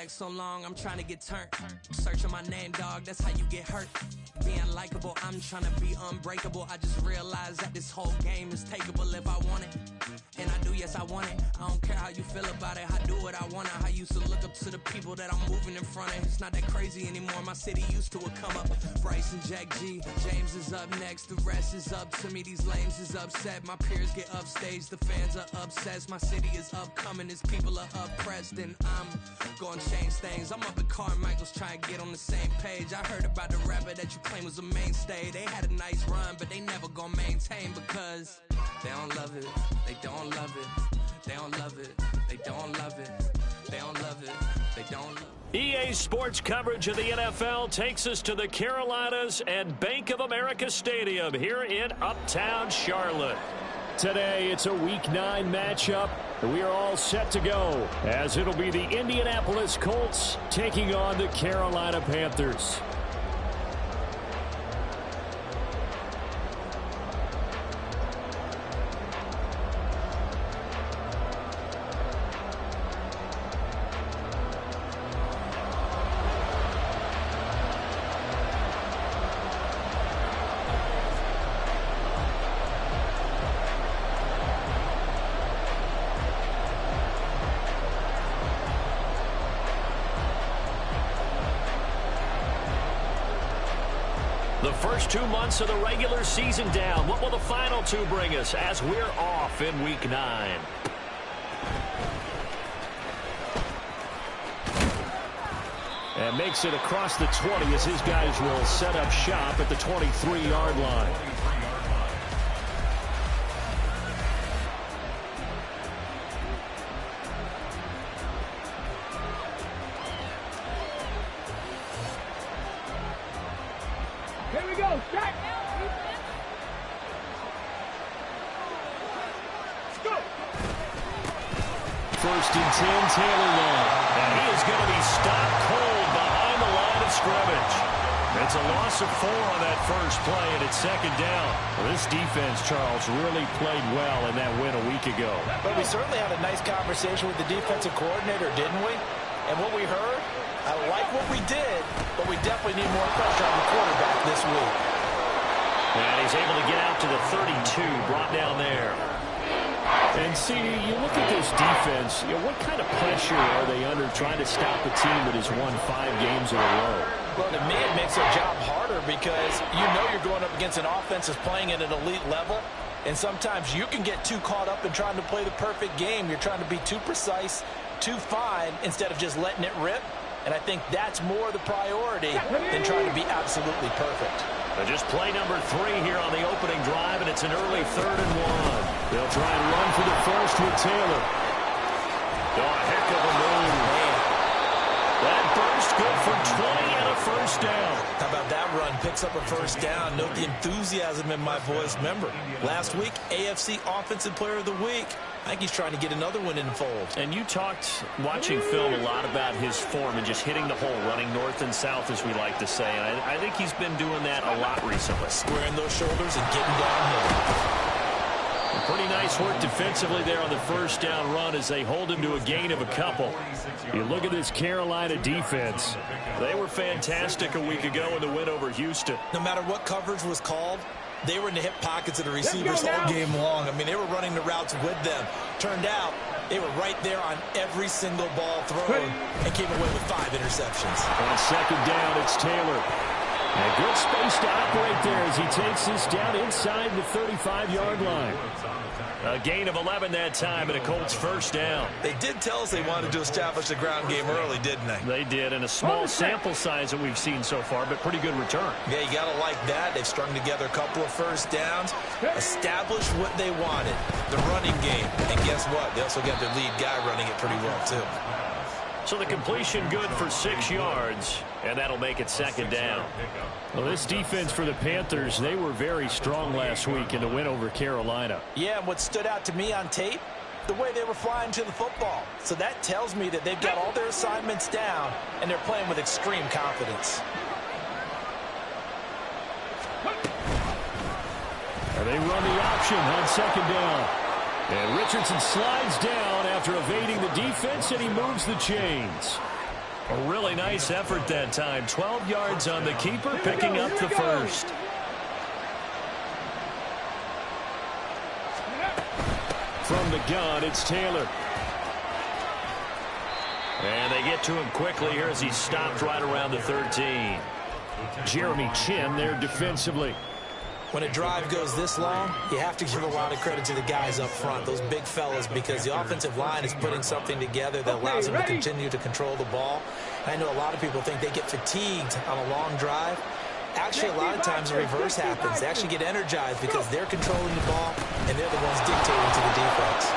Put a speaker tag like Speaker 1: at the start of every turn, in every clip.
Speaker 1: track so long, I'm trying to get turned. Searching my name, dog, that's how you get hurt. Being likable, I'm trying to be unbreakable. I just realized that this whole game is takeable if I want it. And I do, yes, I want it. I don't care how you feel about it. I do what I want. I used to look up to the people that I'm moving in front of. It's not that crazy anymore. My city used to it come up. Bryce and Jack G. James is up next. The rest is up to me. These lames is upset. My peers get upstage. The fans are obsessed. My city is upcoming. His people are oppressed. And I'm gonna change things. I'm up at Carmichael's trying to get on the same page. I heard about the rapper that you claim was a mainstay. They had a nice run, but they never gonna maintain because they don't love it. They don't love it. They don't love it. They don't love it. They don't love it. They don't love it.
Speaker 2: EA Sports coverage of the NFL takes us to the Carolinas and Bank of America Stadium here in Uptown Charlotte. Today, it's a Week 9 matchup. We are all set to go, as it'll be the Indianapolis Colts taking on the Carolina Panthers. The first 2 months of the regular season down. What will the final two bring us as we're off in Week 9? And makes it across the 20 as his guys will set up shop at the 23-yard line. First and 10, Taylor long. And he is going to be stopped cold behind the line of scrimmage. It's a loss of 4 on that first play, and it's second down. Well, this defense, Charles, really played well in that win a week ago.
Speaker 3: But we certainly had a nice conversation with the defensive coordinator, didn't we? And what we heard, I like what we did, but we definitely need more pressure on the quarterback this week.
Speaker 2: And he's able to get out to the 32, brought down there. And see, you look at this defense, what kind of pressure are they under trying to stop a team that has won 5 games in a row?
Speaker 3: Well, to me, it makes their job harder because you know you're going up against an offense that's playing at an elite level, and sometimes you can get too caught up in trying to play the perfect game. You're trying to be too precise, too fine, instead of just letting it rip. And I think that's more the priority than trying to be absolutely perfect.
Speaker 2: Just play number 3 here on the opening drive, and it's an early 3rd and 1. They'll try and run for the first with Taylor. Oh, a heck of a move. Man. That burst good for 20 and a first down.
Speaker 3: How about that run? Picks up a first down. Note the enthusiasm in my voice. Remember, last week, AFC Offensive Player of the Week. I think he's trying to get another one in the fold.
Speaker 2: And you talked, watching film, a lot about his form and just hitting the hole, running north and south, as we like to say. And I think he's been doing that a lot recently.
Speaker 3: Squaring those shoulders and getting downhill.
Speaker 2: Pretty nice work defensively there on the first down run as they hold him to a gain of a couple. You look at this Carolina defense. They were fantastic a week ago in the win over Houston.
Speaker 3: No matter what coverage was called, they were in the hip pockets of the receivers all game long. I mean, they were running the routes with them. Turned out they were right there on every single ball thrown and came away with 5 interceptions.
Speaker 2: On second down, it's Taylor. And a good space to operate there as he takes this down inside the 35-yard line. A gain of 11 that time and a Colts first down.
Speaker 3: They did tell us they wanted to establish the ground game early, didn't they?
Speaker 2: They did, and a small sample size that we've seen so far, but pretty good return.
Speaker 3: Yeah, you got to like that. They've strung together a couple of first downs, established what they wanted, the running game. And guess what? They also got their lead guy running it pretty well, too.
Speaker 2: So the completion good for 6 yards, and that'll make it second down. Well, this defense for the Panthers, they were very strong last week in the win over Carolina.
Speaker 3: Yeah, and what stood out to me on tape, the way they were flying to the football. So that tells me that they've got all their assignments down, and they're playing with extreme confidence.
Speaker 2: And they run the option on second down. And Richardson slides down after evading the defense, and he moves the chains. A really nice effort that time. 12 yards on the keeper, picking up the first. From the gun, it's Taylor. And they get to him quickly here as he's stopped right around the 13. Jeremy Chin there defensively.
Speaker 3: When a drive goes this long, you have to give a lot of credit to the guys up front, those big fellas, because the offensive line is putting something together that allows them to continue to control the ball. I know a lot of people think they get fatigued on a long drive. Actually, a lot of times the reverse happens. They actually get energized because they're controlling the ball, and they're the ones dictating to the defense.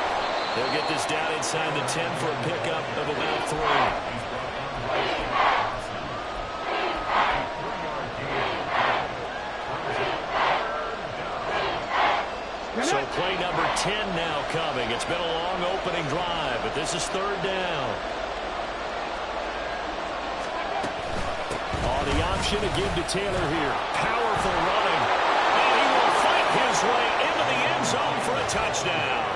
Speaker 2: They'll get this down inside the 10 for a pickup of about 3. So play number 10 now coming. It's been a long opening drive, but this is third down. Oh, the option to give to Taylor here. Powerful running. And he will fight his way into the end zone for a touchdown.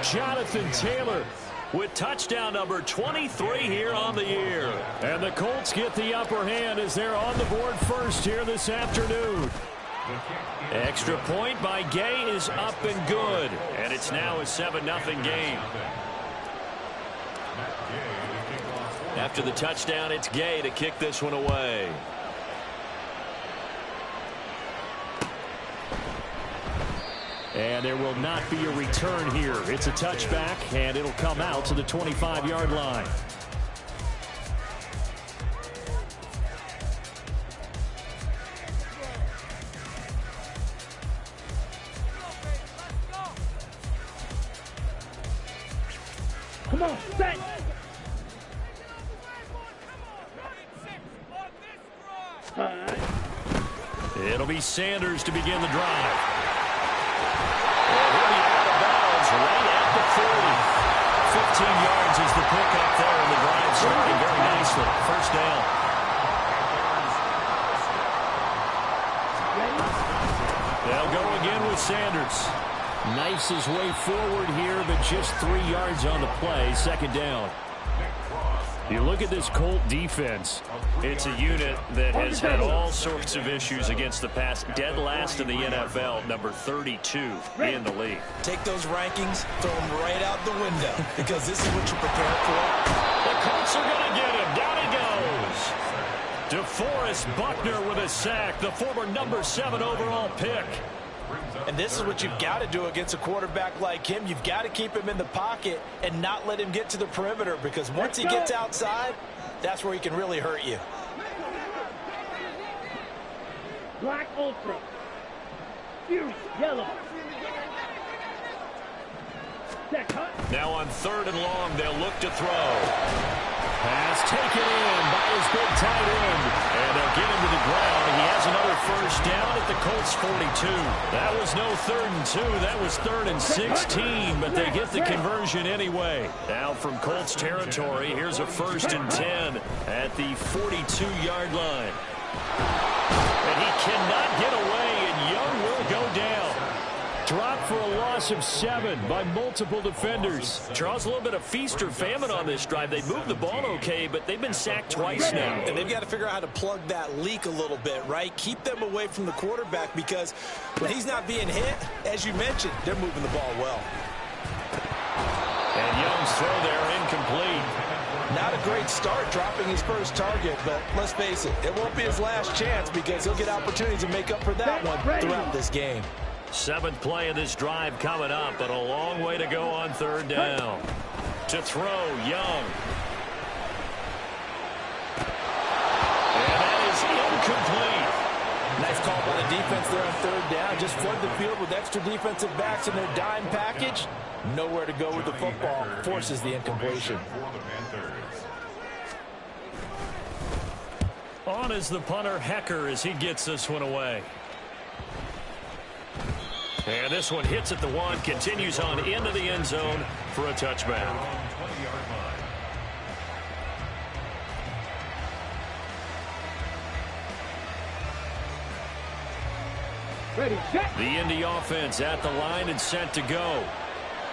Speaker 2: Jonathan Taylor with touchdown number 23 here on the year. And the Colts get the upper hand as they're on the board first here this afternoon. Extra point by Gay is up and good. And it's now a 7-0 game. After the touchdown, it's Gay to kick this one away. And there will not be a return here. It's a touchback, and it'll come out to the 25-yard line.
Speaker 4: Come on, set!
Speaker 2: It'll be Sanders to begin the drive. And he'll be out of bounds right at the 40. 15 yards is the pickup there, and the drive starting very nicely. First down. They'll go again with Sanders. Knifes his way forward here, but just 3 yards on the play. Second down. You look at this Colt defense. It's a unit that has had all sorts of issues against the pass. Dead last in the NFL, number 32 in the league.
Speaker 3: Take those rankings, throw them right out the window, because this is what you prepare for.
Speaker 2: The Colts are going to get him. Down he goes. DeForest Buckner with a sack, the former number 7 overall pick.
Speaker 3: And this is what you've got to do against a quarterback like him. You've got to keep him in the pocket and not let him get to the perimeter, because once he gets outside, that's where he can really hurt you.
Speaker 4: Black Ultra. Fierce yellow.
Speaker 2: Now on 3rd and long, they'll look to throw. Pass taken in by his big tight end. And they'll get him to the ground. He has another first down at the Colts 42. That was no 3rd and 2. That was 3rd and 16. But they get the conversion anyway. Now from Colts territory, here's a 1st and 10 at the 42-yard line. And he cannot get away, and Young will go down. Dropped for a loss of 7 by multiple defenders. Charles, a little bit of feast or famine on this drive. They moved the ball okay, but they've been sacked twice now.
Speaker 3: And they've got to figure out how to plug that leak a little bit, right? Keep them away from the quarterback, because when he's not being hit, as you mentioned, they're moving the ball well.
Speaker 2: And Young's throw there incomplete.
Speaker 3: Not a great start dropping his first target, but let's face it, it won't be his last chance, because he'll get opportunities to make up for that one throughout this game.
Speaker 2: 7th play of this drive coming up, but a long way to go on 3rd down. To throw, Young. And that is incomplete.
Speaker 3: Nice call by the defense there on 3rd down. Just flood the field with extra defensive backs in their dime package. Nowhere to go with the football. Forces the incompletion.
Speaker 2: On is the punter, Hecker, as he gets this one away. And this one hits at the 1, continues on into the end zone for a touchback.
Speaker 4: Ready, set.
Speaker 2: The Indy offense at the line and set to go.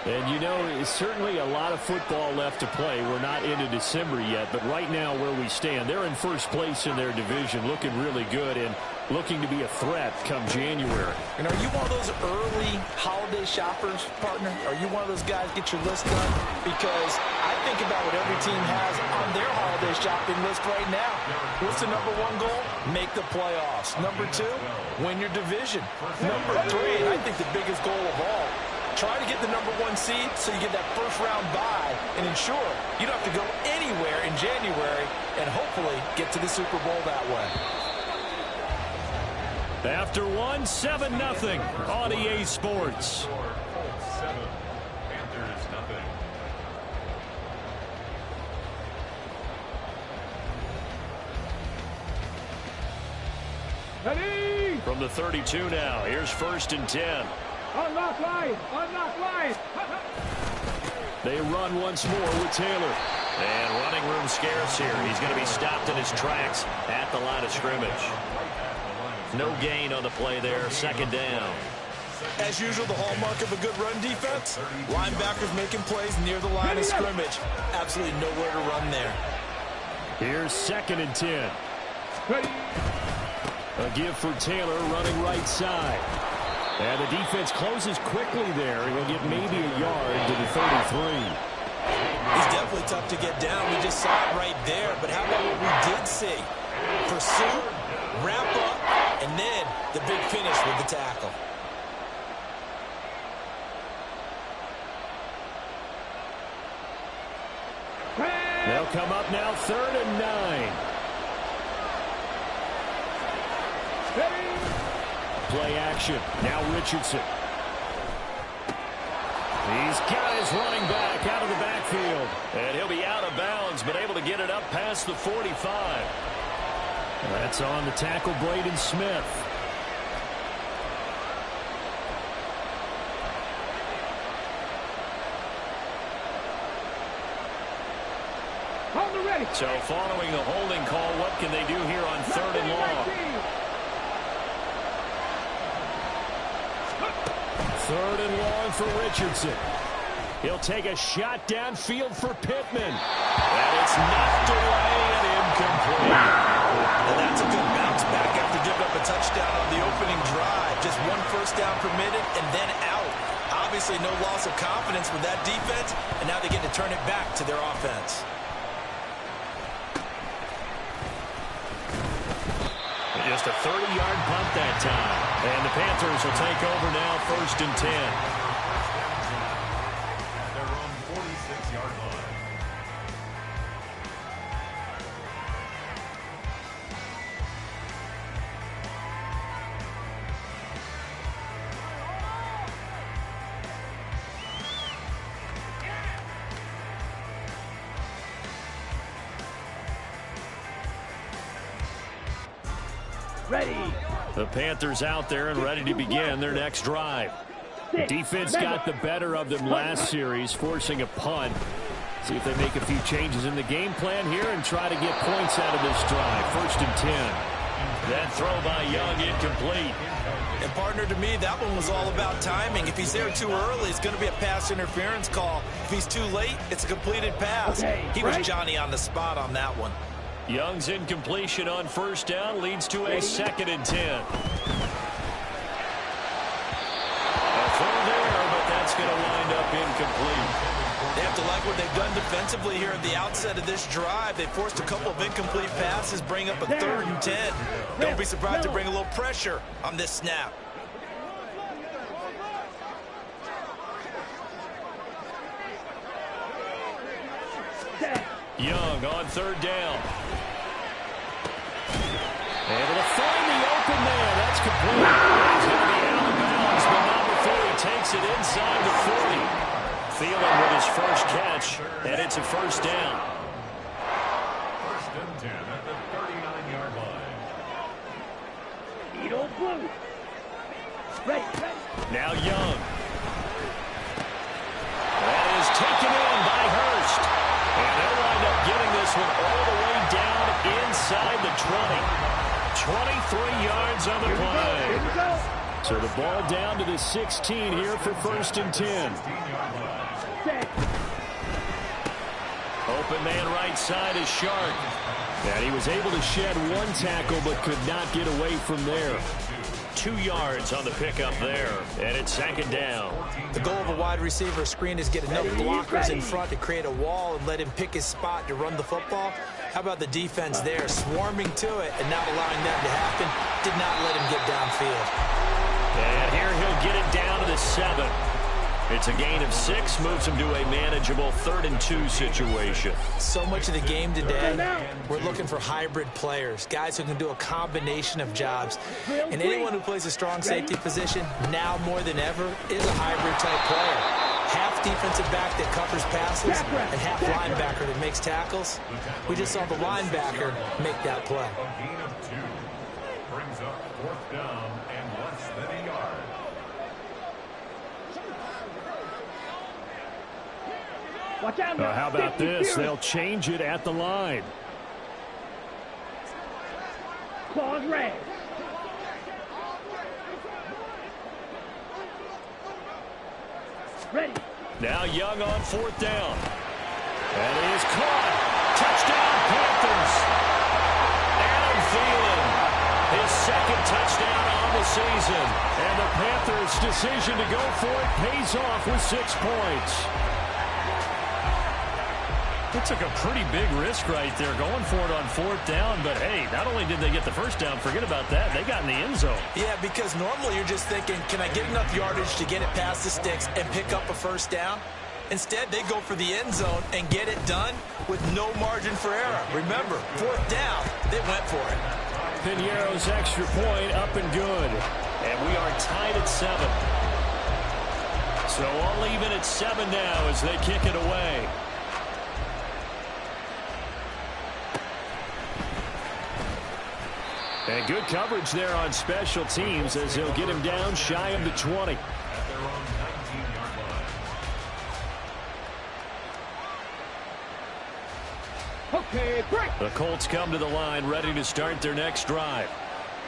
Speaker 2: And, you know, it's certainly a lot of football left to play. We're not into December yet, but right now where we stand, they're in first place in their division, looking really good and looking to be a threat come January.
Speaker 3: And are you one of those early holiday shoppers, partner? Are you one of those guys get your list done? Because I think about what every team has on their holiday shopping list right now. What's the number one goal? Make the playoffs. Number two, win your division. Number three, and I think the biggest goal of all, try to get the number one seed so you get that first round bye and ensure you don't have to go anywhere in January and hopefully get to the Super Bowl that way.
Speaker 2: After one, 7-0 on EA Sports.
Speaker 5: 7, Panthers nothing.
Speaker 4: Ready?
Speaker 2: From the 32 now, here's 1st and 10.
Speaker 4: Unlock line! Unlock line!
Speaker 2: They run once more with Taylor.
Speaker 6: And running room scarce here. He's going to be stopped in his tracks at the line of scrimmage. No gain on the play there. 2nd down.
Speaker 3: As usual, the hallmark of a good run defense, linebackers making plays near the line of scrimmage. Absolutely nowhere to run there.
Speaker 2: Here's 2nd and 10.
Speaker 4: Ready?
Speaker 2: A give for Taylor running right side. And the defense closes quickly there. He'll get maybe a yard to the 33.
Speaker 3: He's definitely tough to get down. We just saw it right there. But how about what we did see? Pursuit, wrap up, and then the big finish with the tackle.
Speaker 2: They'll come up now 3rd and 9. Play action. Now Richardson. He's got his running back out of the backfield.
Speaker 6: And he'll be out of bounds, but able to get it up past the 45.
Speaker 2: That's on the tackle, Braden Smith.
Speaker 4: Hold the ready.
Speaker 2: So following the holding call, what can they do here on 3rd and long? 3rd and long for Richardson. He'll take a shot downfield for Pittman.
Speaker 3: And it's knocked away and incomplete. And that's a good bounce back after giving up a touchdown on the opening drive. Just 1 first down permitted and then out. Obviously no loss of confidence with that defense, and now they get to turn it back to their offense.
Speaker 2: Just a 30-yard punt that time. And the Panthers will take over now, 1st and 10.
Speaker 5: Their own 46-yard line.
Speaker 4: Ready.
Speaker 2: The Panthers out there and ready to begin their next drive. The defense got the better of them last series, forcing a punt. See if they make a few changes in the game plan here and try to get points out of this drive. 1st and 10.
Speaker 6: That throw by Young incomplete.
Speaker 3: And partner, to me, that one was all about timing. If he's there too early, it's going to be a pass interference call. If he's too late, it's a completed pass. He was Johnny on the spot on that one.
Speaker 2: Young's incompletion on 1st down leads to a 2nd and 10. A throw there, but that's going to wind up incomplete.
Speaker 3: They have to like what they've done defensively here at the outset of this drive. They forced a couple of incomplete passes, bring up a 3rd and 10. Don't be surprised to bring a little pressure on this snap.
Speaker 2: Young on 3rd down. Able to find the open man. That's complete. He's going to be out of bounds, but not before he takes it inside the 40. Thielen with his first catch, and it's a 1st down.
Speaker 5: 1st and 10 at the 39-yard line.
Speaker 4: Edo Blue. Ready.
Speaker 2: Now Young. That is taken in by Hurst. And they'll wind up getting this one all the way down inside the 20. 23 yards on the play.
Speaker 4: Here we go.
Speaker 2: So the ball down to the 16 here for 1st and 10. Open man right side is Shark. And he was able to shed one tackle but could not get away from there. 2 yards on the pickup there, and it's 2nd down.
Speaker 3: The goal of a wide receiver screen is get enough blockers in front to create a wall and let him pick his spot to run the football. How about the defense there, swarming to it and not allowing that to happen? Did not let him get downfield.
Speaker 2: And here he'll get it down to the 7. It's a gain of 6, moves him to a manageable 3rd and 2 situation.
Speaker 3: So much of the game today, we're looking for hybrid players, guys who can do a combination of jobs. And anyone who plays a strong safety position, now more than ever, is a hybrid-type player. Half defensive back that covers passes and half linebacker that makes tackles. We just saw the linebacker make that play.
Speaker 5: A gain of 2 brings up 4th down and less than a yard.
Speaker 4: Watch out now.
Speaker 2: How about this? They'll change it at the line.
Speaker 4: Claws red. Ready.
Speaker 2: Now Young on 4th down. And he is caught. Touchdown, Panthers. Adam Thielen, his 2nd touchdown on the season. And the Panthers' decision to go for it pays off with 6 points. They took a pretty big risk right there going for it on 4th down. But, hey, not only did they get the 1st down, forget about that, they got in the end zone.
Speaker 3: Yeah, because normally you're just thinking, can I get enough yardage to get it past the sticks and pick up a 1st down? Instead, they go for the end zone and get it done with no margin for error. Remember, 4th down, they went for it.
Speaker 2: Piñeiro's extra point up and good. And we are tied at 7. So all even at 7 now as they kick it away. And good coverage there on special teams as they'll get him down shy of the 20.
Speaker 5: At their own 19-yard line.
Speaker 4: Okay, break.
Speaker 2: The Colts come to the line ready to start their next drive.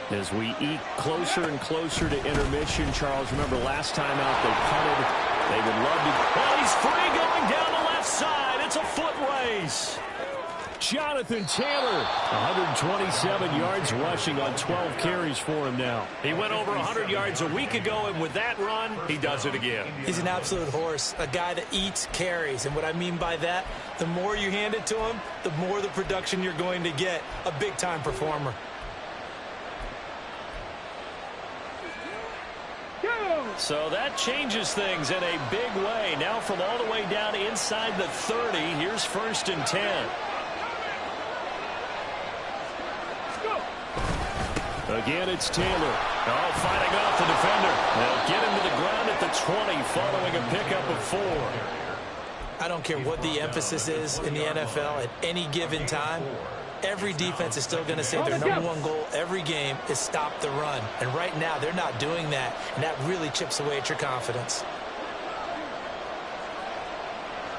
Speaker 2: As we eke closer and closer to intermission, Charles, remember last time out they punted. They would love to. Well, he's free going down the left side. It's a foot race. Jonathan Taylor, 127 yards rushing on 12 carries for him now. He went over 100 yards a week ago, and with that run, he does it again.
Speaker 3: He's an absolute horse, a guy that eats carries. And what I mean by that, the more you hand it to him, the more the production you're going to get. A big-time performer.
Speaker 2: So that changes things in a big way. Now from all the way down inside the 30, here's 1st and 10. Again, it's Taylor. Oh, fighting off the defender. They'll get him to the ground at the 20 following a pickup of 4.
Speaker 3: I don't care what the emphasis is in the NFL at any given time. Every defense is still going to say their #1 goal every game is stop the run. And right now, they're not doing that. And that really chips away at your confidence.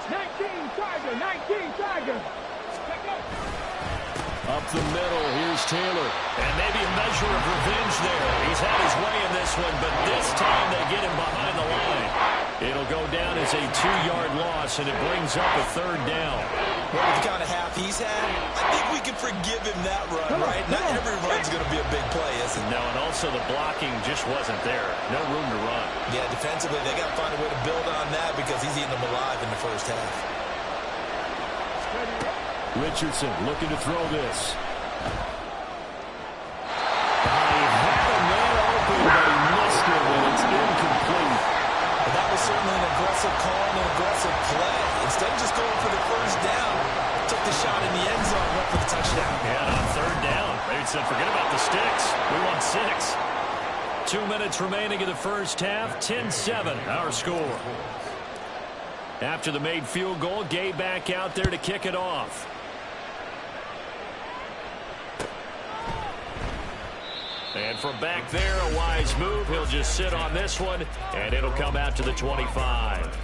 Speaker 4: 19 Tiger.
Speaker 2: Up the middle, here's Taylor. And maybe a measure of revenge there. He's had his way in this one, but this time they get him behind the line. It'll go down as a 2-yard loss, and it brings up a 3rd down.
Speaker 3: Well, with the kind of half he's had, I think we can forgive him that run, right? Not every run's going to be a big play, is it?
Speaker 2: No, and also the blocking just wasn't there. No room to run.
Speaker 3: Yeah, defensively, they got to find a way to build on that because he's eating them alive in the first half.
Speaker 2: Richardson looking to throw this. He had a man open, but he missed it, and it's incomplete.
Speaker 3: But that was certainly an aggressive call and an aggressive play. Instead of just going for the 1st down, took the shot in the end zone, went for the touchdown.
Speaker 2: Yeah, on 3rd down. They said, forget about the sticks. We want 6. 2 minutes remaining in the first half. 10-7, our score. After the made field goal, Gay back out there to kick it off. And from back there, a wise move. He'll just sit on this one, and it'll come out to the 25.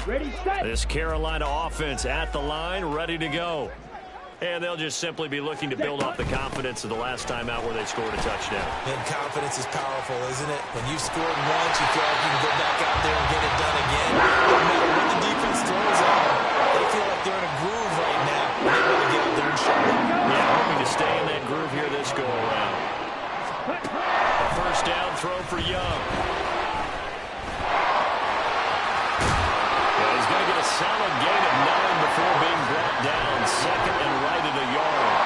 Speaker 4: Ready, set.
Speaker 2: This Carolina offense at the line, ready to go. And they'll just simply be looking to build off the confidence of the last time out where they scored a touchdown.
Speaker 3: And confidence is powerful, isn't it? When you've scored once, you feel like you can go back out there and get it done again. No matter what the defense throws at them, they feel like they're in a groove right now. They're able to get out there and show it.
Speaker 2: Yeah, hoping to stay in that groove here this go-around. A first down throw for Young. Yeah, he's going to get a solid gain of 9 before being brought down. Second and right at a yard.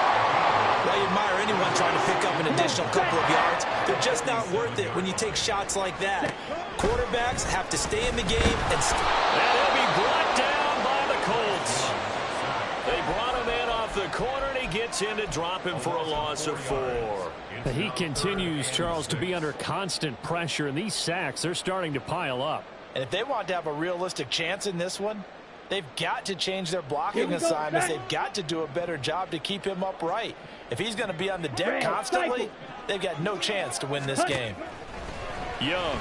Speaker 3: Well, you admire anyone trying to pick up an additional couple of yards. They're just not worth it when you take shots like that. Quarterbacks have to stay in the game and
Speaker 2: he'll be brought down by the Colts. They brought him in off the corner, and he gets in to drop him for a loss of 4.
Speaker 7: He continues, Charles, to be under constant pressure, and these sacks, they're starting to pile up.
Speaker 3: And if they want to have a realistic chance in this one, they've got to change their blocking assignments. They've got to do a better job to keep him upright. If he's going to be on the deck constantly, they've got no chance to win this game.
Speaker 2: Young.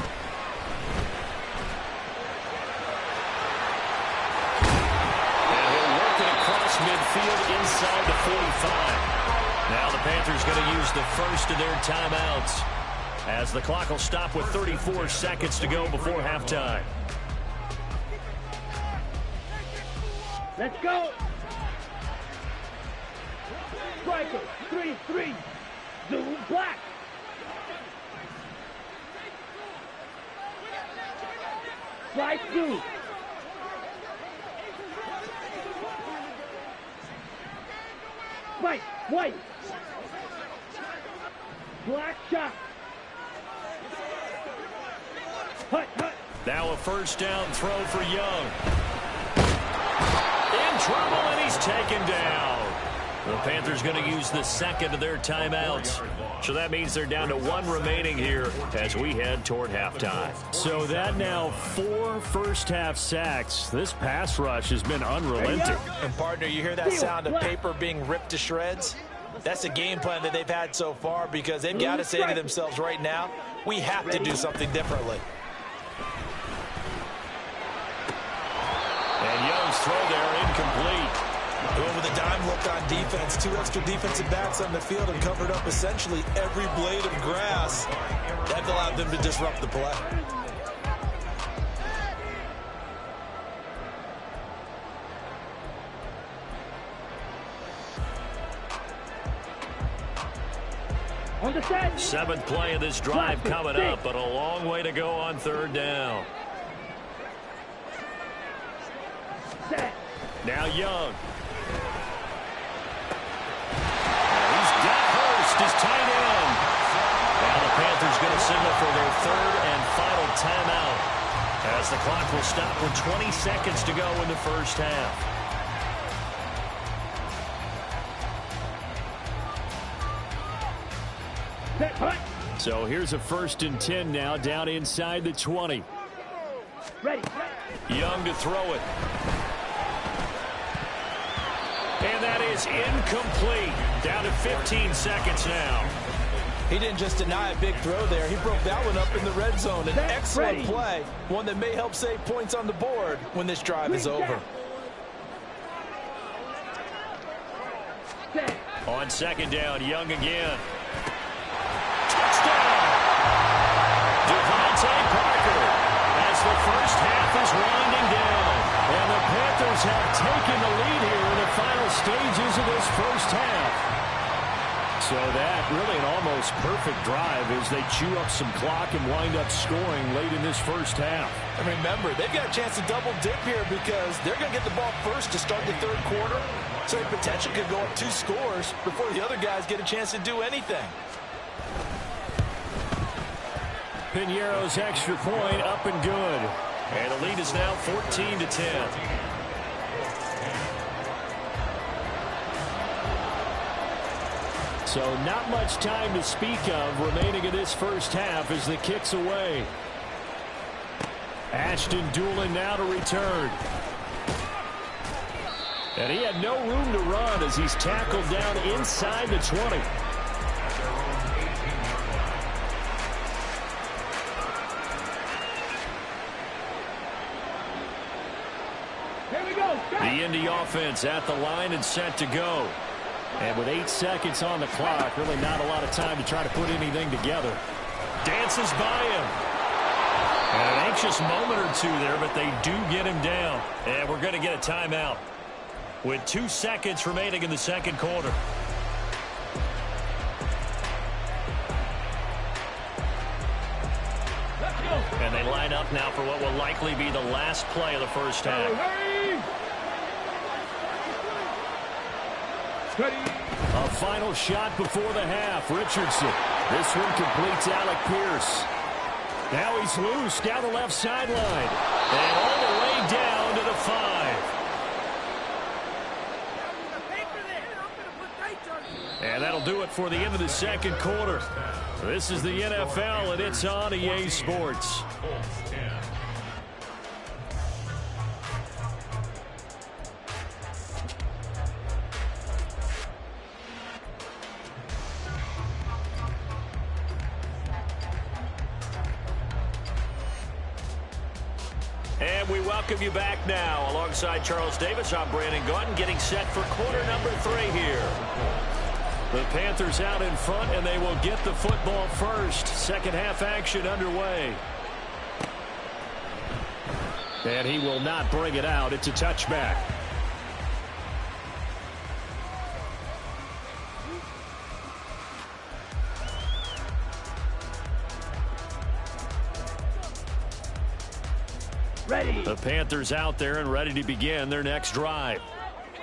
Speaker 2: And he'll work it across midfield inside the 45. Now the Panthers going to use the first of their timeouts, as the clock will stop with 34 seconds to go before halftime.
Speaker 4: Let's go. Striker, 3-3. Zoom black. Strike two. White. Black shot. Hut.
Speaker 2: Now a first down throw for Young. In trouble, and he's taken down. The Panthers going to use the second of their timeouts. So that means they're down to 1 remaining here as we head toward halftime.
Speaker 7: So that now 4 first-half sacks. This pass rush has been unrelenting.
Speaker 3: And, partner, you hear that sound of paper being ripped to shreds? That's the game plan that they've had so far, because they've got to say to themselves right now, we have to do something differently.
Speaker 2: And Young's throw there incomplete.
Speaker 3: Going with a dime look on defense. 2 extra defensive backs on the field and covered up essentially every blade of grass. That allowed them to disrupt the play.
Speaker 4: On the set.
Speaker 2: 7th play of this drive coming up, but a long way to go on 3rd down.
Speaker 4: Set.
Speaker 2: Now Young. He's got Hurst, his tight end. Now the Panthers going to signal for their 3rd and final timeout, as the clock will stop with 20 seconds to go in the first half.
Speaker 4: Set. Hut.
Speaker 2: So here's a 1st and 10 now, down inside the 20.
Speaker 4: Ready.
Speaker 2: Young to throw it. And that is incomplete. Down to 15 seconds now.
Speaker 3: He didn't just deny a big throw there. He broke that one up in the red zone. An excellent play. One that may help save points on the board when this drive is over.
Speaker 2: On 2nd down, Young again. Touchdown! Devontae Parker, as the first half is winding down. And the Panthers have taken the lead here in the final stages of this first half. So that really an almost perfect drive as they chew up some clock and wind up scoring late in this first half.
Speaker 3: And remember, they've got a chance to double dip here because they're going to get the ball first to start the 3rd quarter. So they potentially could go up 2 scores before the other guys get a chance to do anything.
Speaker 2: Piñeiro's extra point up and good. And the lead is now 14-10. So not much time to speak of remaining in this first half as the kick's away. Ashton Doolin now to return. And he had no room to run as he's tackled down inside the 20.
Speaker 4: Here we go.
Speaker 2: The Indy offense at the line and set to go. And with 8 seconds on the clock, really not a lot of time to try to put anything together. Dances by him. And an anxious moment or two there, but they do get him down. And we're going to get a timeout with 2 seconds remaining in the second quarter. And they line up now for what will likely be the last play of the first half. A final shot before the half. Richardson. This one completes Alec Pierce. Now he's loose down the left sideline. And all the way down to the 5. And that'll do it for the end of the second quarter. This is the NFL, and it's on EA Sports. And we welcome you back now. Alongside Charles Davis, I'm Brandon Gaudin, getting set for quarter number 3 here. The Panthers out in front, and they will get the football first. Second half action underway. And he will not bring it out. It's a touchback.
Speaker 4: Ready.
Speaker 2: The Panthers out there and ready to begin their next drive.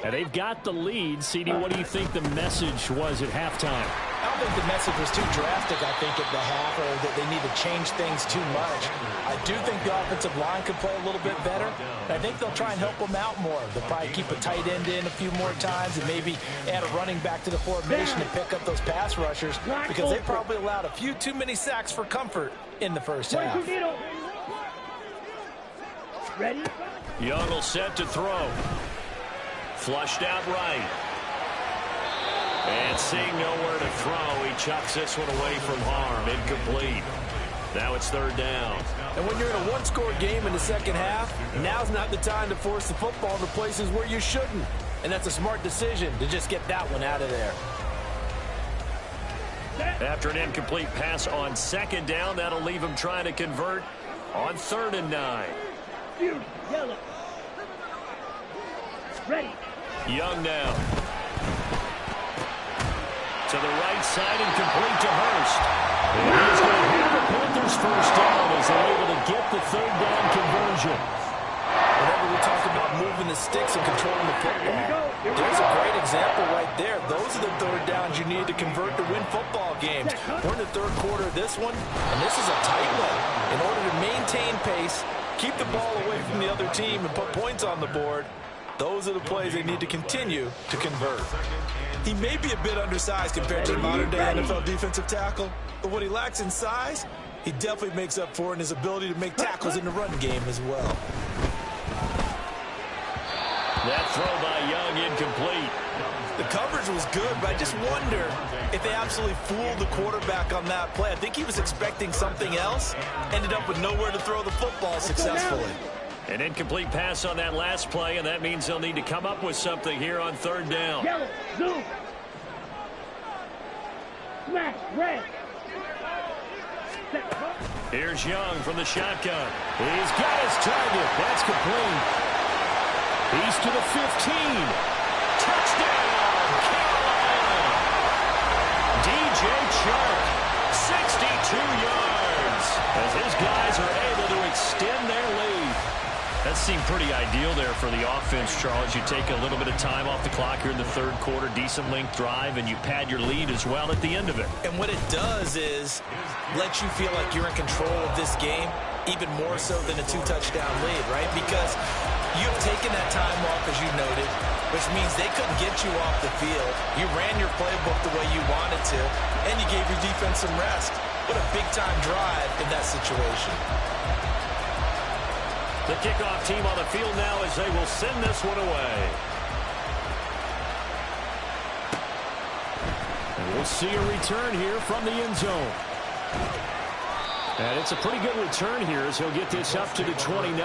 Speaker 2: And they've got the lead. CD, what do you think the message was at halftime?
Speaker 3: I don't think the message was too drastic, I think, at the half, or that they need to change things too much. I do think the offensive line could play a little bit better. And I think they'll try and help them out more. They'll probably keep a tight end in a few more times and maybe add a running back to the formation to pick up those pass rushers, because they probably allowed a few too many sacks for comfort in the first half.
Speaker 4: Ready.
Speaker 2: Young will set to throw. Flushed out right. And seeing nowhere to throw, he chucks this one away from harm. Incomplete. Now it's third down.
Speaker 3: And when you're in a one-score game in the second half, now's not the time to force the football into places where you shouldn't. And that's a smart decision to just get that one out of there.
Speaker 2: After an incomplete pass on second down, that'll leave him trying to convert on 3rd and 9.
Speaker 4: Yellow. Ready.
Speaker 2: Young now. To the right side and complete to Hurst. And he's going to have the Panthers first down as they're able to get the 3rd down conversion.
Speaker 3: Whenever we talk about moving the sticks and controlling the football, there's a great example right there. Those are the 3rd downs you need to convert to win football games. We're in the 3rd quarter of this one, and this is a tight one. In order to maintain pace, keep the ball away from the other team, and put points on the board, those are the plays they need to continue to convert. He may be a bit undersized compared to the modern-day NFL defensive tackle, but what he lacks in size, he definitely makes up for in his ability to make tackles in the run game as well.
Speaker 2: That throw by Young incomplete.
Speaker 3: The coverage was good, but I just wonder if they absolutely fooled the quarterback on that play. I think he was expecting something else, ended up with nowhere to throw the football successfully.
Speaker 2: An incomplete pass on that last play, and that means they'll need to come up with something here on 3rd down.
Speaker 4: Yellow. Zoom. Smash. Red.
Speaker 2: Here's Young from the shotgun. He's got his target. That's complete. He's to the 15. Touchdown, Carolina. DJ Chark, 62 yards, as his guys are able to extend their lead. That seemed pretty ideal there for the offense, Charles. You take a little bit of time off the clock here in the 3rd quarter, decent length drive, and you pad your lead as well at the end of it.
Speaker 3: And what it does is let you feel like you're in control of this game, even more so than a 2-touchdown lead, right? Because you've taken that time off, as you noted, which means they couldn't get you off the field. You ran your playbook the way you wanted to, and you gave your defense some rest. What a big-time drive in that situation.
Speaker 2: The kickoff team on the field now as they will send this one away. And we'll see a return here from the end zone. And it's a pretty good return here as he'll get this up to the 29.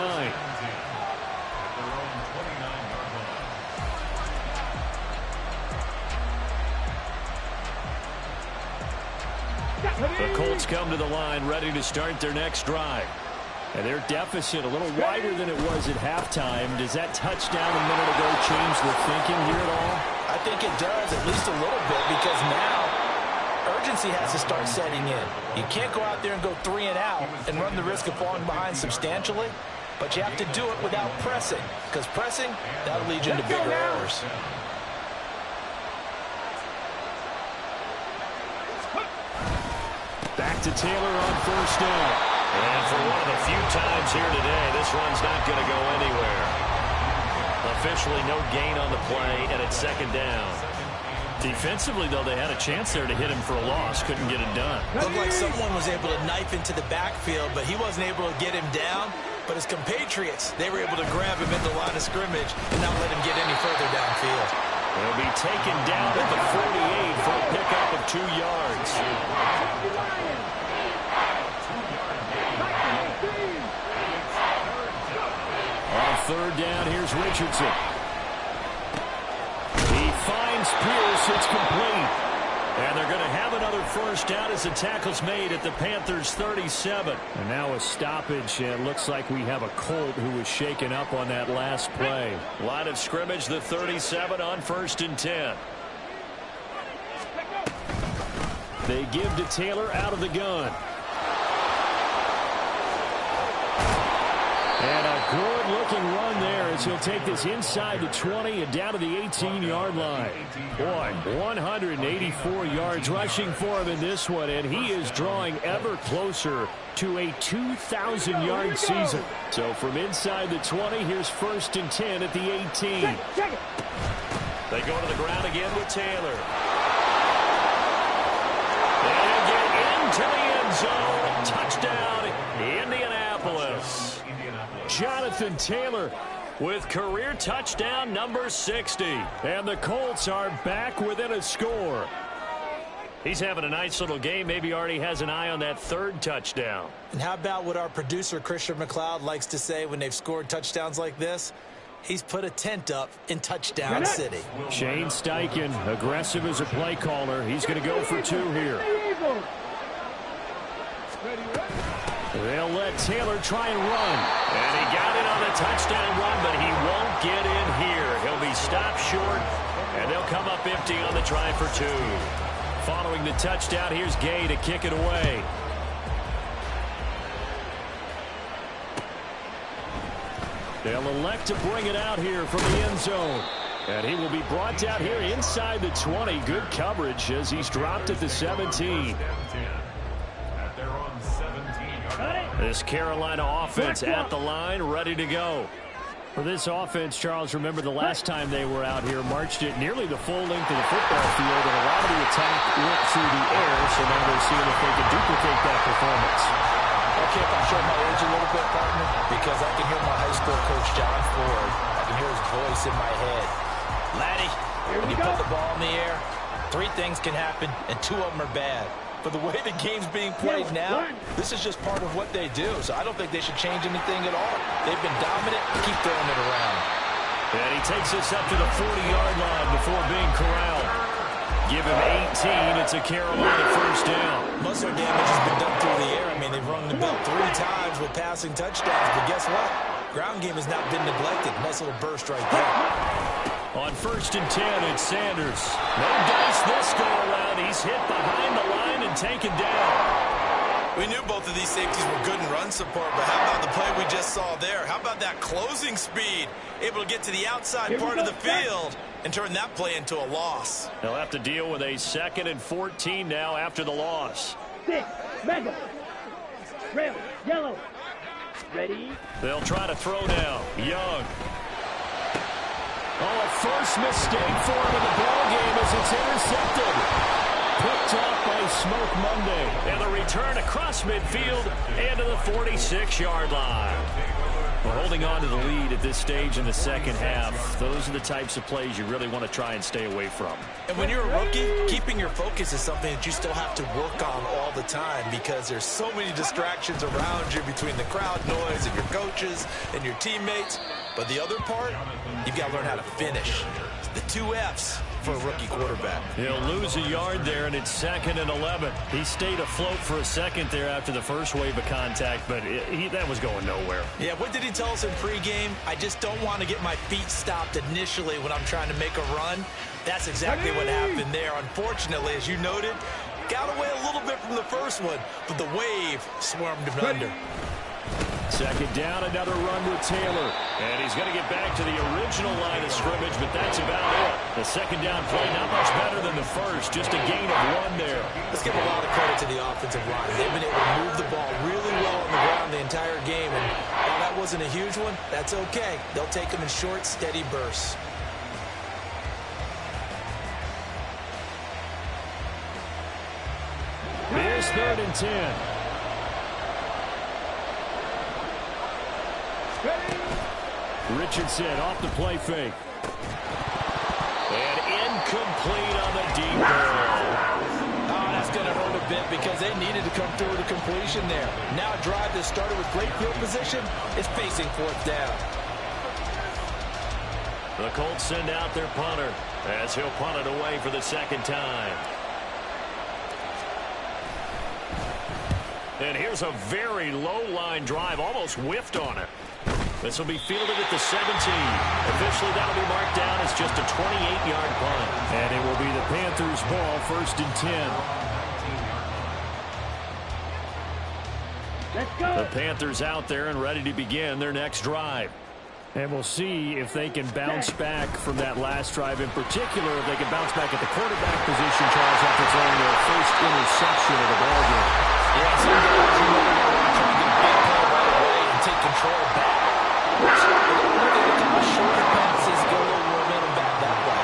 Speaker 2: Saints come to the line ready to start their next drive. And their deficit a little wider than it was at halftime. Does that touchdown a minute ago change the thinking here at all?
Speaker 3: I think it does, at least a little bit, because now urgency has to start setting in. You can't go out there and go 3 and out and run the risk of falling behind substantially, but you have to do it without pressing, because pressing, that'll lead you into bigger errors.
Speaker 2: Back to Taylor on first down.
Speaker 6: And for one of the few times here today, this run's not going to go anywhere. Officially no gain on the play, and it's second down.
Speaker 7: Defensively, though, they had a chance there to hit him for a loss. Couldn't get it done.
Speaker 3: Looked like someone was able to knife into the backfield, but he wasn't able to get him down. But his compatriots, they were able to grab him in the line of scrimmage and not let him get any further downfield.
Speaker 2: He'll be taken down at the 48 for a pickup of 2 yards. On third down, here's Richardson. He finds Pierce. It's complete. And they're going to have another first down as the tackle's made at the Panthers' 37. And now a stoppage, and it looks like we have a Colt who was shaken up on that last play. Line of scrimmage, the 37 on 1st and 10. They give to Taylor out of the gun. And a good-looking run there as he'll take this inside the 20 and down to the 18-yard line. Boy, 184 yards rushing for him in this one, and he is drawing ever closer to a 2,000-yard season. So from inside the 20, here's 1st and 10 at the 18. They go to the ground again with Taylor. And get into the end zone. Touchdown, Indianapolis. Jonathan Taylor with career touchdown number 60. And the Colts are back within a score. He's having a nice little game. Maybe already has an eye on that 3rd touchdown.
Speaker 3: And how about what our producer, Christian McLeod, likes to say when they've scored touchdowns like this? He's put a tent up in Touchdown City.
Speaker 2: Shane Steichen, aggressive as a play caller. He's going to go for 2 here. They'll let Taylor try and run. And he got it on the touchdown run, but he won't get in here. He'll be stopped short, and they'll come up empty on the try for 2. Following the touchdown, here's Gay to kick it away. They'll elect to bring it out here from the end zone. And he will be brought down here inside the 20. Good coverage as he's dropped at the 17. This Carolina offense at the line, ready to go. For this offense, Charles, remember the last time they were out here, marched it nearly the full length of the football field, and a lot of the attack went through the air, so now they're seeing if they can duplicate that performance.
Speaker 3: Okay, if I show my age a little bit, partner, because I can hear my high school coach, John Ford. I can hear his voice in my head. Laddie, when you put the ball in the air, 3 things can happen, and 2 of them are bad. For the way the game's being played now, this is just part of what they do. So I don't think they should change anything at all. They've been dominant. Keep throwing it around.
Speaker 2: And he takes us up to the 40-yard line before being corralled. Give him 18. It's a Carolina first down.
Speaker 3: Muscle damage has been done through the air. I mean, they've rung the bell 3 times with passing touchdowns. But guess what? Ground game has not been neglected. Nice little burst right there.
Speaker 2: On 1st and 10, it's Sanders. No dice this go-around. He's hit behind the line and taken down.
Speaker 8: We knew both of these safeties were good in run support, but how about the play we just saw there? How about that closing speed? Able to get to the outside part of the field and turn that play into a loss.
Speaker 2: They'll have to deal with a 2nd and 14 now after the loss.
Speaker 4: 6, mega, red, yellow, ready.
Speaker 2: They'll try to throw now. Young. Oh, a first mistake for him in the ball game as it's intercepted. Picked off by Smoke Monday. And the return across midfield and to the 46-yard line. We're holding on to the lead at this stage in the second half. Those are the types of plays you really want to try and stay away from.
Speaker 3: And when you're a rookie, keeping your focus is something that you still have to work on all the time because there's so many distractions around you between the crowd noise and your coaches and your teammates. But the other part, you've got to learn how to finish.
Speaker 8: the 2 Fs for a rookie quarterback.
Speaker 2: He'll lose a yard there, and it's 2nd and 11. He stayed afloat for a second there after the first wave of contact, but that was going nowhere.
Speaker 8: Yeah, what did he tell us in pregame? I just don't want to get my feet stopped initially when I'm trying to make a run. That's exactly what happened there. Unfortunately, as you noted, got away a little bit from the first one, but the wave swarmed him under.
Speaker 2: 2nd down, another run with Taylor. And he's going to get back to the original line of scrimmage, but that's about it. The 2nd down play, not much better than the first, just a gain of 1 there.
Speaker 8: Let's give a lot of credit to the offensive line. They've been able to move the ball really well on the ground the entire game, and while that wasn't a huge one, that's okay. They'll take them in short, steady bursts.
Speaker 2: Here's 3rd and 10. Richardson off the play fake. And incomplete on the deep ball.
Speaker 3: Oh, that's going to hurt a bit because they needed to come through with a completion there. Now a drive that started with great field position is facing 4th down.
Speaker 2: The Colts send out their punter as he'll punt it away for the 2nd time. And here's a very low-line drive, almost whiffed on it. This will be fielded at the 17. Officially, that'll be marked down as just a 28-yard punt. And it will be the Panthers' ball, 1st and 10.
Speaker 4: Let's go.
Speaker 2: The Panthers out there and ready to begin their next drive. And we'll see if they can bounce back from that last drive. In particular, if they can bounce back at the quarterback position, Charles, after throwing their first interception of the ballgame.
Speaker 3: Yeah, some guys, you know, they're trying to get a big play right away and take control back. Shorter passes, go a little momentum back that way.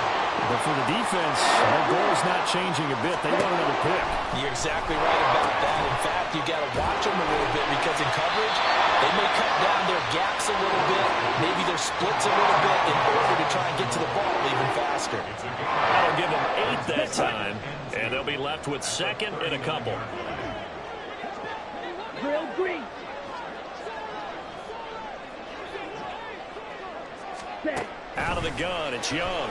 Speaker 2: But for the defense, their goal is not changing a bit. They want another pick.
Speaker 3: You're exactly right about that. In fact, you got to watch them a little bit because in coverage, they may cut down their gaps a little bit, maybe their splits a little bit in order to try and get to the ball even faster.
Speaker 2: That'll give them 8 that time, and they'll be left with 2nd and a couple.
Speaker 4: Drill green. Set.
Speaker 2: Out of the gun, it's Young.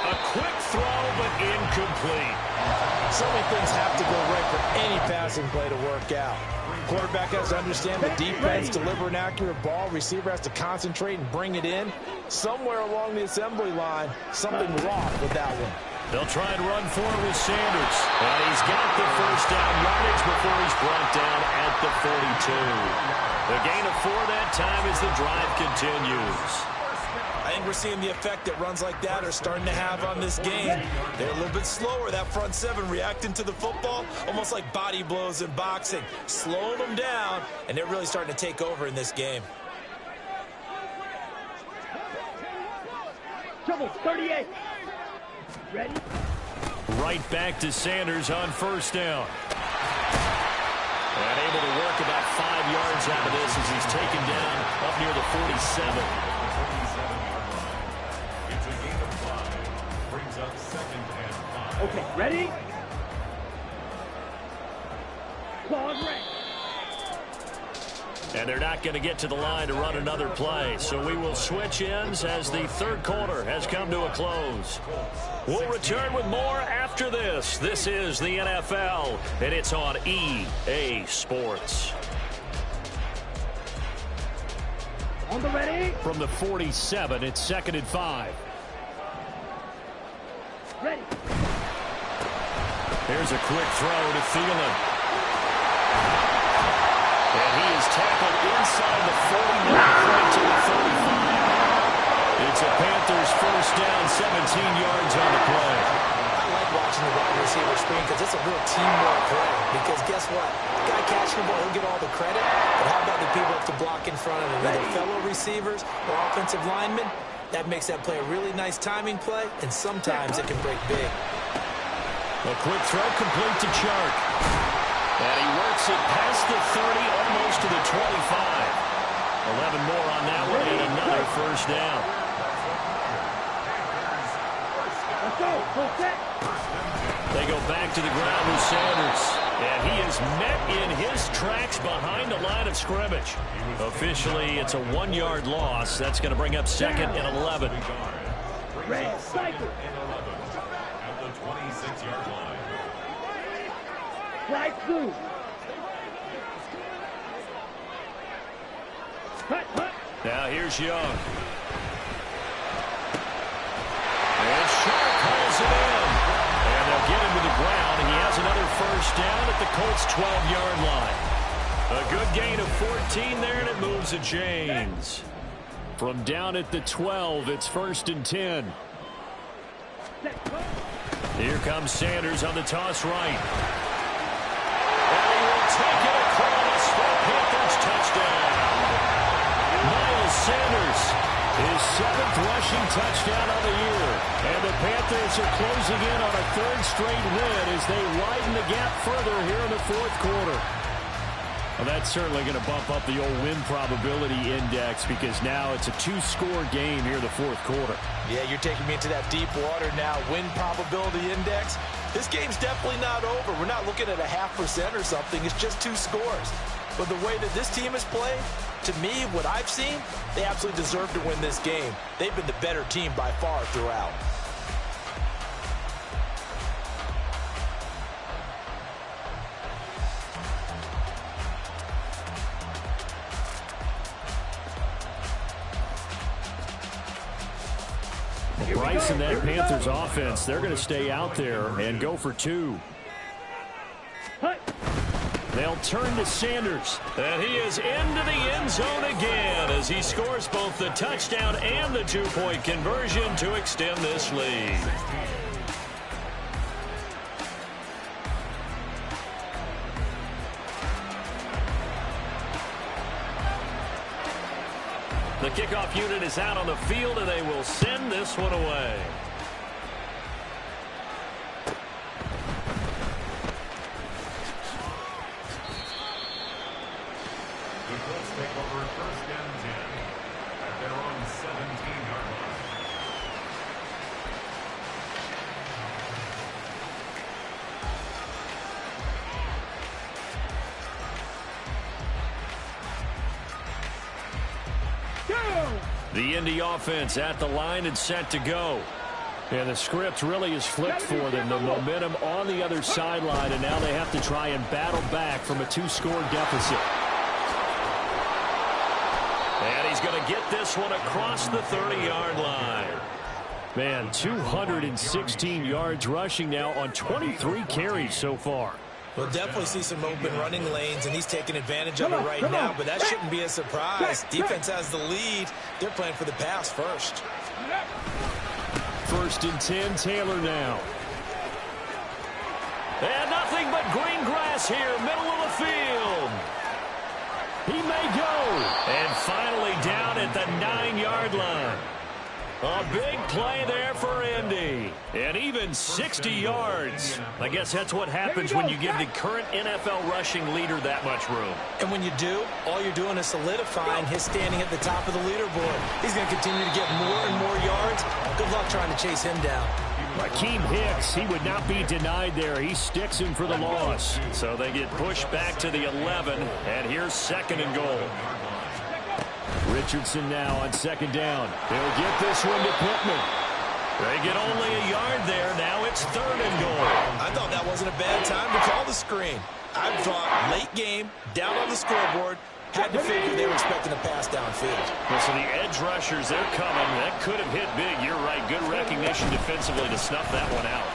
Speaker 2: A quick throw, but incomplete.
Speaker 3: So many things have to go right for any passing play to work out. Quarterback has to understand the defense, deliver an accurate ball. Receiver has to concentrate and bring it in. Somewhere along the assembly line, something wrong with that one.
Speaker 2: They'll try and run forward with Sanders. And he's got the 1st down yardage before he's brought down at the 42. The gain of 4 that time as the drive continues.
Speaker 8: I think we're seeing the effect that runs like that are starting to have on this game. They're a little bit slower, that front 7 reacting to the football, almost like body blows in boxing, slowing them down, and they're really starting to take over in this game.
Speaker 4: Trouble, 38. Ready?
Speaker 2: Right back to Sanders on 1st down. And able to work about 5 yards out of this as he's taken down up near the 47.
Speaker 5: It's a gain of 5. Brings up 2nd and 5.
Speaker 4: Okay, ready? Claws ready.
Speaker 2: And they're not going to get to the line to run another play. So we will switch ends as the 3rd quarter has come to a close. We'll return with more after this. This is the NFL, and it's on EA Sports.
Speaker 4: On the ready?
Speaker 2: From the 47, it's 2nd and 5.
Speaker 4: Ready.
Speaker 2: Here's a quick throw to Thielen. And he is tackled inside the 40, point to the 35. It's a Panthers 1st down, 17 yards on the play.
Speaker 3: I like watching the wide receiver screen because it's a real teamwork play. Because guess what? The guy catching the ball, he'll get all the credit. But how about the people have to block in front of him? Either fellow receivers or offensive linemen. That makes that play a really nice timing play, and sometimes it can break big.
Speaker 2: A quick throw complete to Chark. And he works it past the 30, almost to the 25. 11 more on that one, and another 1st down.
Speaker 4: Let's go. Full set.
Speaker 2: They go back to the ground with Sanders. And he is met in his tracks behind the line of scrimmage. Officially, it's a 1-yard loss. That's going to bring up 2nd and 11.
Speaker 4: Red, cycle.
Speaker 5: and 11 at the 26-yard line.
Speaker 4: Flight blue. Hut, hut.
Speaker 2: Now here's Young. And Sharp calls it in. And they'll get him to the ground, and he has another first down at the Colts' 12-yard line. A good gain of 14 there, and it moves to James. From down at the 12, it's 1st and 10. Here comes Sanders on the toss right. And he will take it across for a Panthers touchdown. Miles Sanders, his 7th rushing touchdown on the year. And the Panthers are closing in on a 3rd straight win as they widen the gap further here in the 4th quarter. Well, that's certainly going to bump up the old win probability index because now it's a 2-score game here in the 4th quarter.
Speaker 8: Yeah, you're taking me into that deep water now. Win probability index. This game's definitely not over. We're not looking at a 0.5% or something. It's just 2 scores. But the way that this team has played, to me, what I've seen, they absolutely deserve to win this game. They've been the better team by far throughout.
Speaker 2: Bryce and that Panthers offense, they're going to stay out there and go for 2. They'll turn to Sanders. And he is into the end zone again as he scores both the touchdown and the 2-point conversion to extend this lead. The kickoff unit is out on the field, and they will send this one away.
Speaker 5: The Colts take over 1st and 10 at their own 17-yard line.
Speaker 2: The Indy offense at the line and set to go. And the script really is flipped for them. The momentum on the other sideline, and now they have to try and battle back from a 2-score deficit. And he's going to get this one across the 30-yard line. Man, 216 yards rushing now on 23 carries so far.
Speaker 8: We'll definitely see some open running lanes, and he's taking advantage of it right now, but that shouldn't be a surprise. Defense has the lead. They're playing for the pass first.
Speaker 2: 1st and 10, Taylor now. And nothing but green grass here, middle of the field. He may go. And finally down at the 9-yard line. A big play there for Indy. And even 60 yards. I guess that's what happens when you give the current NFL rushing leader that much room.
Speaker 8: And when you do, all you're doing is solidifying his standing at the top of the leaderboard. He's going to continue to get more and more yards. Good luck trying to chase him down.
Speaker 2: Akeem Hicks, he would not be denied there. He sticks him for the loss. So they get pushed back to the 11. And here's 2nd and goal. Richardson now on 2nd down. He'll get this one to Pittman. They get only a yard there. Now it's 3rd and goal.
Speaker 8: I thought that wasn't a bad time to call the screen. I thought late game, down on the scoreboard, had to figure they were expecting a pass downfield.
Speaker 2: Well, so the edge rushers, they're coming. That could have hit big. You're right. Good recognition defensively to snuff that one out.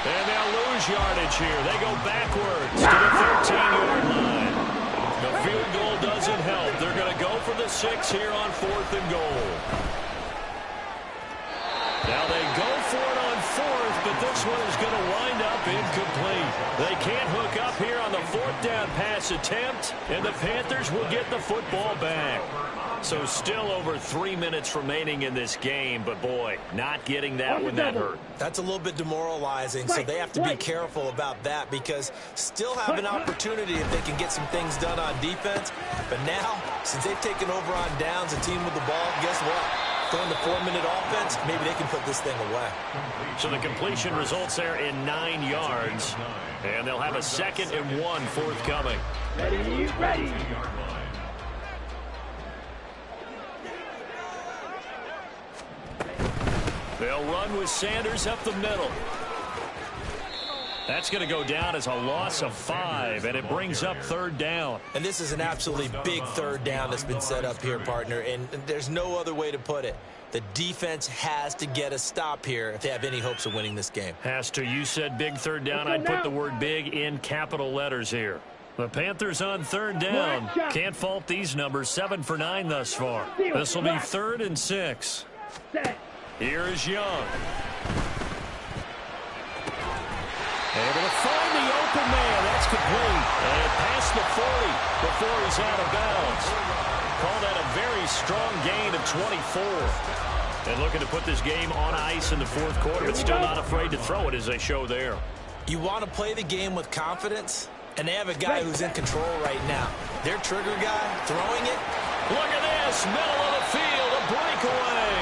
Speaker 2: And they'll lose yardage here. They go backwards to the 13-yard line. The field goal doesn't help. They're going to go for the 6 here on 4th and goal. Now they go for it on 4th, but this one is going to wind up incomplete. They can't hook up here on the 4th down pass attempt, and the Panthers will get the football back. So still over 3 minutes remaining in this game, but boy, not getting that one that hurt.
Speaker 8: That's a little bit demoralizing, so they have to be careful about that because still have an opportunity if they can get some things done on defense. But now, since they've taken over on downs and team with the ball, guess what? Going the 4-minute offense, maybe they can put this thing away.
Speaker 2: So the completion results there in 9 yards, and they'll have a 2nd and 1 forthcoming.
Speaker 4: Ready, ready.
Speaker 2: They'll run with Sanders up the middle. That's going to go down as a loss of 5, and it brings up 3rd down.
Speaker 8: And this is an absolutely big 3rd down that's been set up here, partner, and there's no other way to put it. The defense has to get a stop here if they have any hopes of winning this game.
Speaker 2: Has to. You said big 3rd down. I'd put the word big in capital letters here. The Panthers on 3rd down. Can't fault these numbers. 7 for 9 thus far. This will be 3rd and 6. Here is Young. Able to find the open man. That's complete. And past the 40 before he's out of bounds. Call that a very strong gain of 24. And looking to put this game on ice in the 4th quarter, but still not afraid to throw it as they show there.
Speaker 8: You want to play the game with confidence, and they have a guy who's in control right now. Their trigger guy throwing it.
Speaker 2: Look at this. Middle of the field. A breakaway.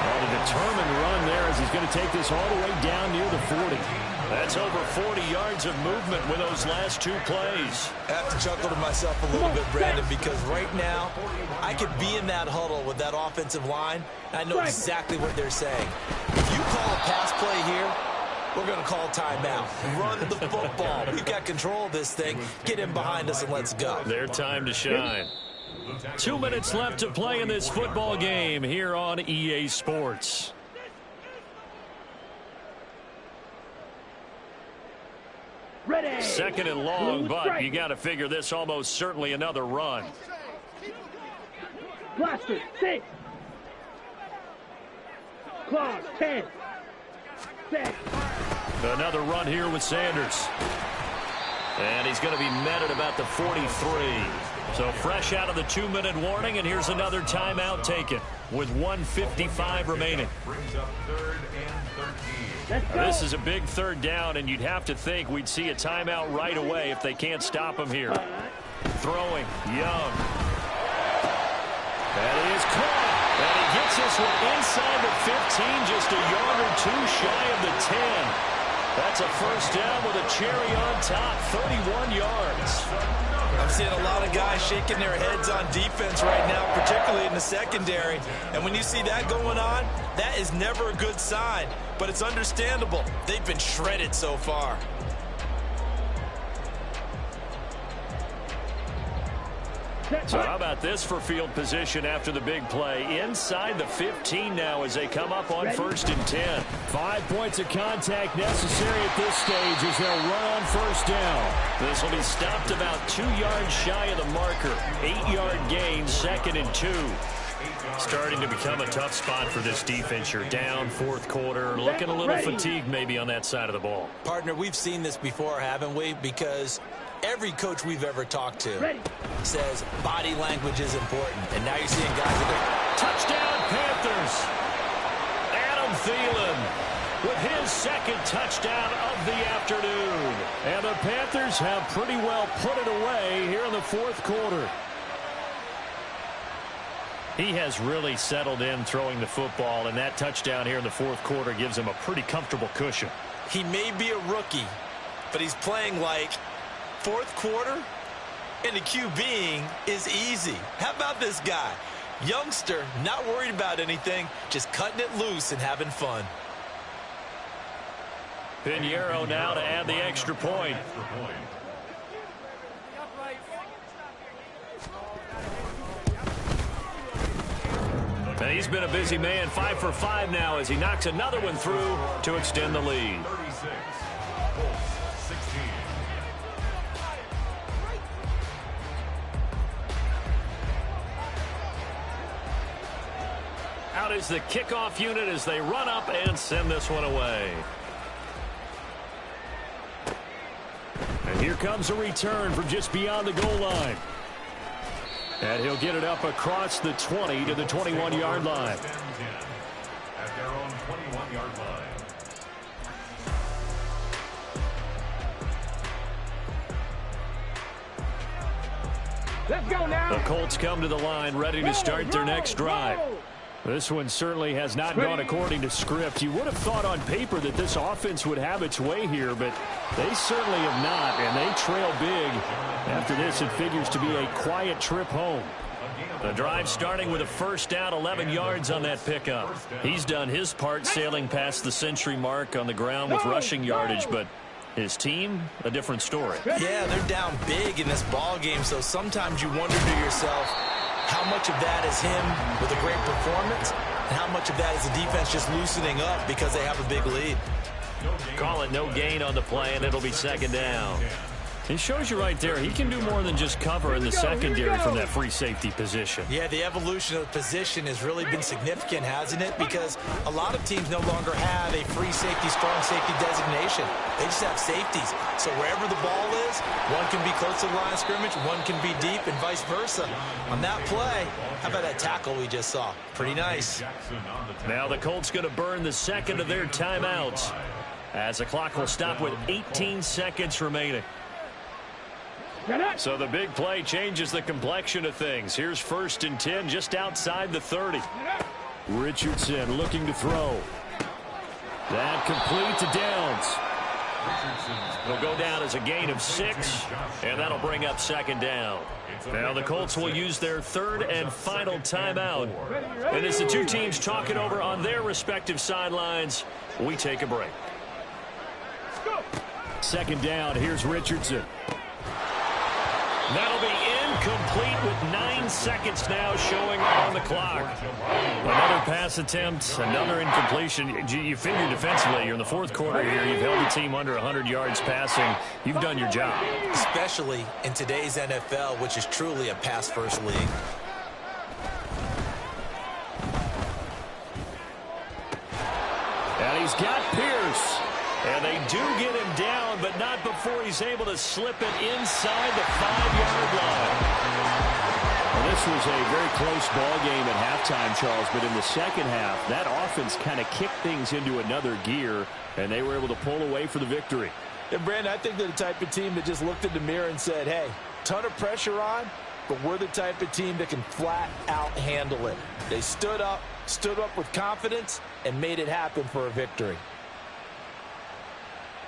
Speaker 2: A determined run there as he's going to take this all the way down near the 40. That's over 40 yards of movement with those last 2 plays.
Speaker 8: I have to chuckle to myself a little bit, Brandon, because right now I could be in that huddle with that offensive line. I know exactly what they're saying. If you call a pass play here, we're going to call timeout. Run the football. We've got control of this thing. Get in behind us and let's go.
Speaker 2: Their time to shine. 2 minutes left to play in this football game here on EA Sports.
Speaker 4: Ready.
Speaker 2: 2nd and long, but you got to figure this almost certainly another run.
Speaker 4: Blaster, 6. Claw, 10. 6.
Speaker 2: Another run here with Sanders. And he's going to be met at about the 43. So fresh out of the 2-minute warning, and here's another timeout taken with 1:55 remaining.
Speaker 5: Brings up 3rd and 13.
Speaker 2: Now, this is a big 3rd down, and you'd have to think we'd see a timeout right away if they can't stop him here. Throwing, Young. That is caught. And he gets this one inside the 15, just a yard or 2 shy of the 10. That's a 1st down with a cherry on top, 31 yards.
Speaker 8: I'm seeing a lot of guys shaking their heads on defense right now, particularly in the secondary. And when you see that going on, that is never a good sign. But it's understandable. They've been shredded so far.
Speaker 2: So how about this for field position after the big play? Inside the 15 now as they come up on 1st and 10.
Speaker 7: 5 points of contact necessary at this stage as they'll run on 1st down.
Speaker 2: This will be stopped about 2 yards shy of the marker. 8-yard gain, 2nd and 2. Starting to become a tough spot for this defense. You're down 4th quarter, looking a little fatigued maybe on that side of the ball.
Speaker 8: Partner, we've seen this before, haven't we? Because every coach we've ever talked to says body language is important. And now you're seeing guys that go,
Speaker 2: touchdown Panthers. Adam Thielen with his 2nd touchdown of the afternoon.
Speaker 7: And the Panthers have pretty well put it away here in the 4th quarter.
Speaker 2: He has really settled in throwing the football, and that touchdown here in the 4th quarter gives him a pretty comfortable cushion.
Speaker 8: He may be a rookie, but he's playing like 4th quarter, and the QBing is easy. How about this guy? Youngster, not worried about anything, just cutting it loose and having fun.
Speaker 2: Pinheiro now to add the extra point. And he's been a busy man, 5 for 5 now as he knocks another one through to extend the lead.
Speaker 5: 36, Colts 16.
Speaker 2: Out is the kickoff unit as they run up and send this one away.
Speaker 7: And here comes a return from just beyond the goal line. And he'll get it up across the 20 to the 21-yard line.
Speaker 5: At their own 21-yard line.
Speaker 4: Let's go now.
Speaker 2: The Colts come to the line ready to start their next drive.
Speaker 7: This one certainly has not gone according to script. You would have thought on paper that this offense would have its way here, but they certainly have not, and they trail big. After this, it figures to be a quiet trip home.
Speaker 2: The drive starting with a first down, 11 yards on that pickup. He's done his part sailing past the century mark on the ground with rushing yardage, but his team, a different story.
Speaker 8: Yeah, they're down big in this ball game, so sometimes you wonder to yourself how much of that is him with a great performance and how much of that is the defense just loosening up because they have a big lead.
Speaker 2: Call it no gain on the play, and it'll be second down. It shows you right there, he can do more than just cover in the secondary from that free safety position.
Speaker 8: Yeah, the evolution of the position has really been significant, hasn't it? Because a lot of teams no longer have a free safety, strong safety designation. They just have safeties. So wherever the ball is, one can be close to the line of scrimmage, one can be deep, and vice versa. On that play, how about that tackle we just saw? Pretty nice.
Speaker 2: Now the Colts going to burn the second of their timeouts as the clock will stop with 18 seconds remaining. So the big play changes the complexion of things. Here's 1st and 10 just outside the 30.
Speaker 7: Richardson looking to throw.
Speaker 2: That complete to Downs. It'll go down as a gain of 6, and that'll bring up second down. Now the Colts will use their 3rd and final timeout. And as the two teams talk it over on their respective sidelines, we take a break.
Speaker 7: Second down, here's Richardson.
Speaker 2: That'll be incomplete with 9 seconds now showing on the clock. Another pass attempt, another incompletion. You figure defensively, you're in the 4th quarter here. You've held the team under 100 yards passing. You've done your job.
Speaker 8: Especially in today's NFL, which is truly a pass-first league.
Speaker 2: And he's got Pierce. And they do get him down, but not before he's able to slip it inside the 5-yard line.
Speaker 7: Well, this was a very close ball game at halftime, Charles, but in the second half, that offense kind of kicked things into another gear, and they were able to pull away for the victory.
Speaker 3: And, Brandon, I think they're the type of team that just looked in the mirror and said, hey, ton of pressure on, but we're the type of team that can flat out handle it. They stood up with confidence, and made it happen for a victory.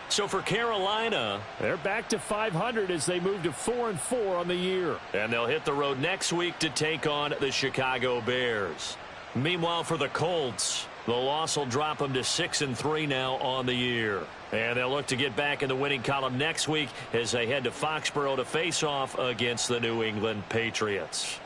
Speaker 2: So for Carolina,
Speaker 7: they're back to 500 as they move to 4-4 on the year.
Speaker 2: And they'll hit the road next week to take on the Chicago Bears. Meanwhile, for the Colts, the loss will drop them to 6-3 now on the year. And they'll look to get back in the winning column next week as they head to Foxborough to face off against the New England Patriots.